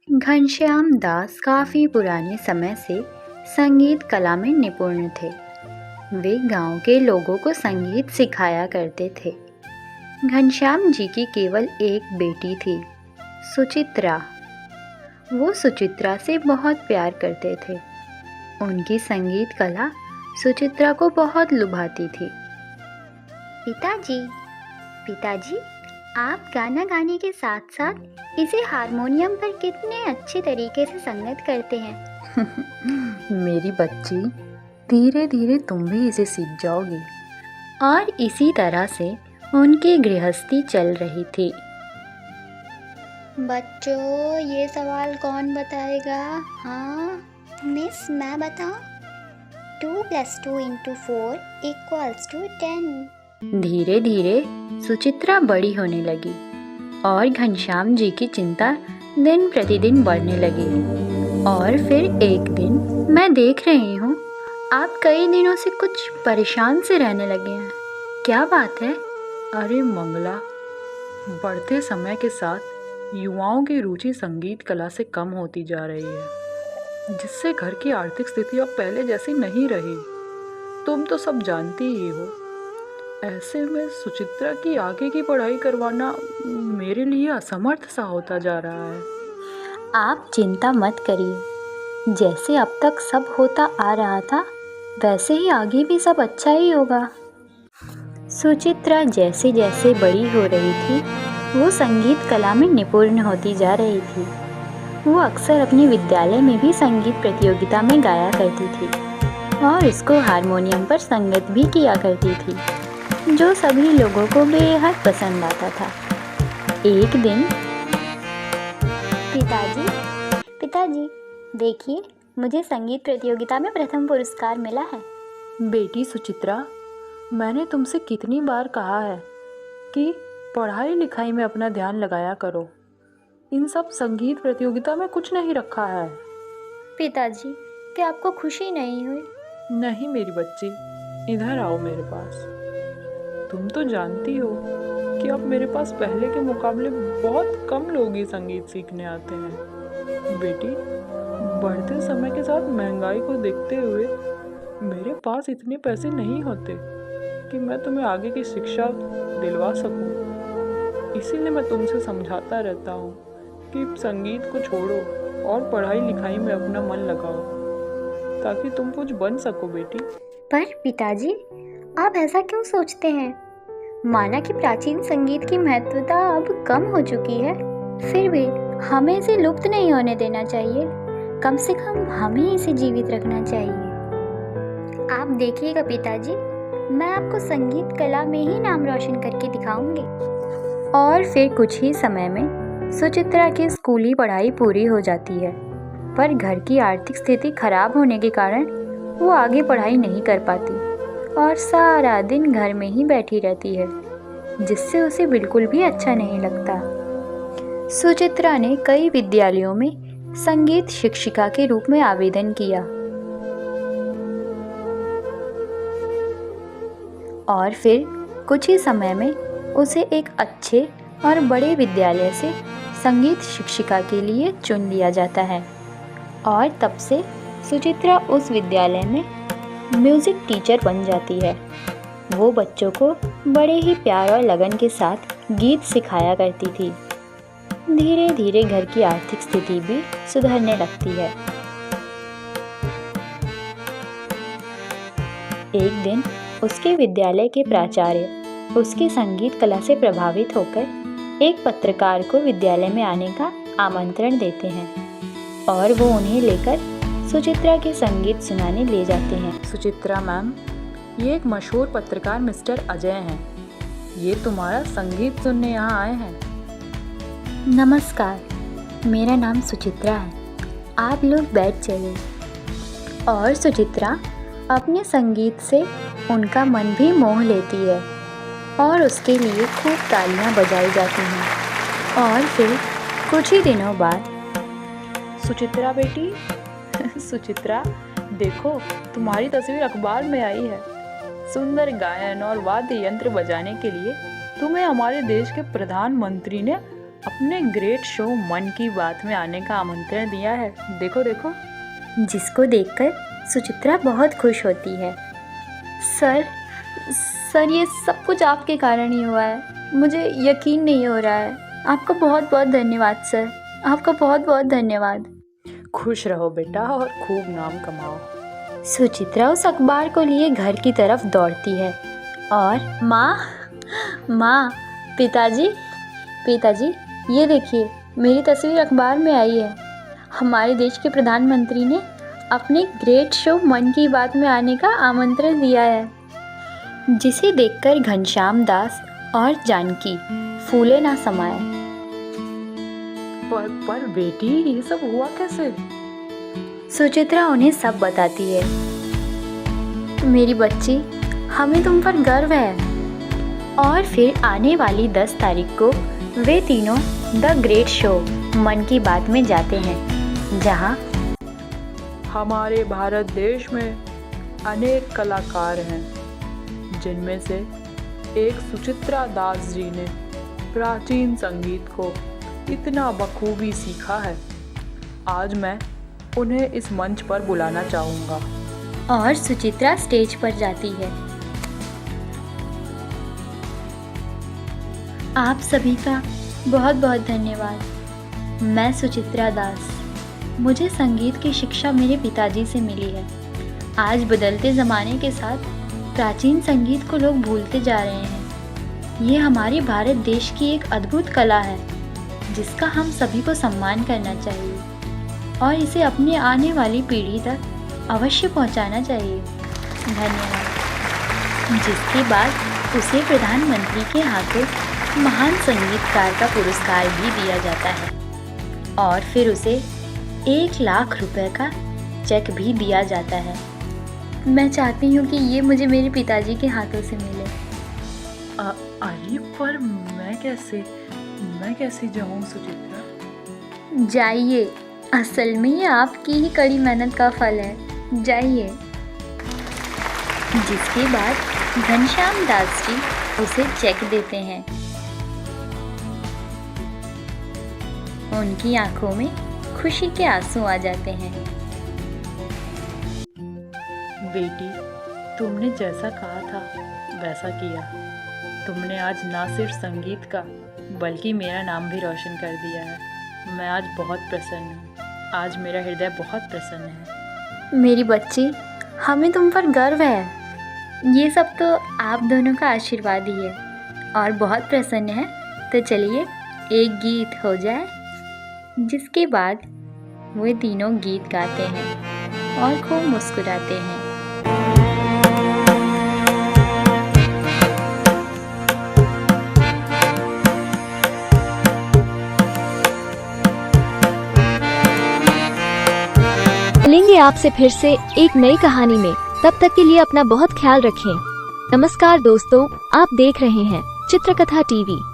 घनश्याम दास काफ़ी पुराने समय से संगीत कला में निपुण थे। वे गांव के लोगों को संगीत सिखाया करते थे। घनश्याम जी की केवल एक बेटी थी, सुचित्रा। वो सुचित्रा से बहुत प्यार करते थे। उनकी संगीत कला सुचित्रा को बहुत लुभाती थी। पिताजी, पिताजी, आप गाना गाने के साथ साथ इसे हारमोनियम पर कितने अच्छे तरीके से संगत करते हैं। मेरी बच्ची, धीरे धीरे तुम भी इसे सीख जाओगी। और इसी तरह से उनकी गृहस्थी चल रही थी। बच्चों, ये सवाल कौन बताएगा? हाँ मिस, मैं बताऊं? 2 + 2 × 4 = 10। धीरे धीरे सुचित्रा बड़ी होने लगी और घनश्याम जी की चिंता दिन प्रतिदिन बढ़ने लगी। और फिर एक दिन, मैं देख रही हूँ आप कई दिनों से कुछ परेशान से रहने लगे हैं। क्या बात है? अरे मंगला, बढ़ते समय के साथ युवाओं की रुचि संगीत कला से कम होती जा रही है, जिससे घर की आर्थिक स्थिति अब पहले जैसी नहीं रही। तुम तो सब जानती ही हो। ऐसे में सुचित्रा की आगे की पढ़ाई करवाना मेरे लिए असमर्थ सा होता जा रहा है। आप चिंता मत करिए। जैसे अब तक सब होता आ रहा था, वैसे ही आगे भी सब अच्छा ही होगा। सुचित्रा जैसे जैसे बड़ी हो रही थी, वो संगीत कला में निपुण होती जा रही थी। वो अक्सर अपने विद्यालय में भी संगीत प्रतियोगिता में गाया करती थी और इसको हारमोनियम पर संगत भी किया करती थी, जो सभी लोगों को बेहद पसंद आता था। एक दिन, पिताजी, देखिए, मुझे संगीत प्रतियोगिता में प्रथम पुरस्कार मिला है। बेटी सुचित्रा, मैंने तुमसे कितनी बार कहा है कि पढ़ाई लिखाई में अपना ध्यान लगाया करो। इन सब संगीत प्रतियोगिता में कुछ नहीं रखा है। पिताजी, क्या आपको खुशी नहीं हुई? नहीं मेरी बच्ची, इधर आओ मेरे पास। तुम तो जानती हो कि अब मेरे पास पहले के मुकाबले बहुत कम लोग ही संगीत सीखने आते हैं। बेटी, बढ़ते समय के साथ महंगाई को देखते हुए मेरे पास इतने पैसे नहीं होते कि मैं तुम्हें आगे की शिक्षा दिलवा सकूं। इसीलिए मैं तुमसे समझाता रहता हूँ कि संगीत को छोड़ो और पढ़ाई लिखाई में अपना मन लगाओ, ताकि तुम कुछ बन सको बेटी। पर पिताजी, आप ऐसा क्यों सोचते हैं? माना कि प्राचीन संगीत की महत्वता अब कम हो चुकी है, फिर भी हमें इसे लुप्त नहीं होने देना चाहिए। कम से कम हमें इसे जीवित रखना चाहिए। आप देखिएगा पिताजी, मैं आपको संगीत कला में ही नाम रोशन करके दिखाऊंगी। और फिर कुछ ही समय में सुचित्रा की स्कूली पढ़ाई पूरी हो जाती है, पर घर की आर्थिक स्थिति खराब होने के कारण वो आगे पढ़ाई नहीं कर पाती और सारा दिन घर में ही बैठी रहती है, जिससे उसे बिल्कुल भी अच्छा नहीं लगता। सुचित्रा ने कई विद्यालयों में संगीत शिक्षिका के रूप में आवेदन किया और फिर कुछ ही समय में उसे एक अच्छे और बड़े विद्यालय से संगीत शिक्षिका के लिए चुन लिया जाता है। और तब से सुचित्रा उस विद्यालय में म्यूज़िक टीचर बन जाती है। वो बच्चों को बड़े ही प्यार और लगन के साथ गीत सिखाया करती थी। धीरे धीरे घर की आर्थिक स्थिति भी सुधरने लगती है। एक दिन उसके विद्यालय के प्राचार्य उसकी संगीत कला से प्रभावित होकर एक पत्रकार को विद्यालय में आने का आमंत्रण देते हैं और वो उन्हें लेकर सुचित्रा के संगीत सुनाने ले जाते हैं। सुचित्रा मैम, ये एक मशहूर पत्रकार मिस्टर अजय हैं। ये तुम्हारा संगीत सुनने यहाँ आए हैं। नमस्कार, मेरा नाम सुचित्रा है। आप लोग बैठ जाइए। और सुचित्रा अपने संगीत से उनका मन भी मोह लेती है और उसके लिए खूब तालियां बजाई जाती हैं। और फिर कुछ ही दिनों बाद, सुचित्रा बेटी, सुचित्रा देखो, तुम्हारी तस्वीर अखबार में आई है। सुंदर गायन और वाद्य यंत्र बजाने के लिए तुम्हें हमारे देश के प्रधानमंत्री ने अपने ग्रेट शो मन की बात में आने का आमंत्रण दिया है। देखो देखो। जिसको देखकर सुचित्रा बहुत खुश होती है। सर ये सब कुछ आपके कारण ही हुआ है। मुझे यकीन नहीं हो रहा है। आपका बहुत बहुत धन्यवाद सर, आपका बहुत बहुत धन्यवाद। खुश रहो बेटा और खूब नाम कमाओ। सुचित्रा उस अखबार को लिए घर की तरफ दौड़ती है और माँ, पिताजी ये देखिए, मेरी तस्वीर अखबार में आई है। हमारे देश के प्रधानमंत्री ने अपने ग्रेट शो मन की बात में आने का आमंत्रण दिया है। जिसे देखकर घनश्याम दास और जानकी फूले ना समाये। पर बेटी, ये सब हुआ कैसे? सुचित्रा उन्हें सब बताती है। मेरी बच्ची, हमें तुम पर गर्व है। और फिर आने वाली 10 तारीख को वे तीनों द ग्रेट शो मन की बात में जाते हैं, जहां हमारे भारत देश में अनेक कलाकार हैं, जिनमें से एक सुचित्रा दास जी ने प्राचीन संगीत को इतना बखूबी सीखा है। आज मैं उन्हें इस मंच पर बुलाना चाहूँगा। और सुचित्रा स्टेज पर जाती है। आप सभी का बहुत बहुत धन्यवाद। मैं सुचित्रा दास। मुझे संगीत की शिक्षा मेरे पिताजी से मिली है। आज बदलते ज़माने के साथ प्राचीन संगीत को लोग भूलते जा रहे हैं। ये हमारे भारत देश की एक अद्भुत कला है, जिसका हम सभी को सम्मान करना चाहिए और इसे अपनी आने वाली पीढ़ी तक अवश्य पहुंचाना चाहिए। धन्यवाद। जिसके बाद उसे प्रधानमंत्री के हाथों महान संगीतकार का पुरस्कार भी दिया जाता है और फिर उसे 1 लाख रुपए का चेक भी दिया जाता है। मैं चाहती हूँ कि ये मुझे मेरे पिताजी के हाथों से मिले। अरे पर मैं कैसे जाऊँ सुचित्रा? जाइए, असल में ये आपकी ही कड़ी मेहनत का फल है। जाइए। जिसके बाद घनश्याम दास जी उसे चेक देते हैं। उनकी आंखों में खुशी के आंसू आ जाते हैं। बेटी, तुमने जैसा कहा था वैसा किया। तुमने आज ना सिर्फ संगीत का बल्कि मेरा नाम भी रोशन कर दिया है। मैं आज बहुत प्रसन्न हूँ। आज मेरा हृदय बहुत प्रसन्न है। मेरी बच्ची, हमें तुम पर गर्व है। ये सब तो आप दोनों का आशीर्वाद ही है और बहुत प्रसन्न है। तो चलिए एक गीत हो जाए। जिसके बाद वे तीनों गीत गाते हैं और खूब मुस्कुराते हैं। मिलेंगे आपसे फिर से एक नई कहानी में। तब तक के लिए अपना बहुत ख्याल रखें। नमस्कार दोस्तों, आप देख रहे हैं चित्रकथा टीवी।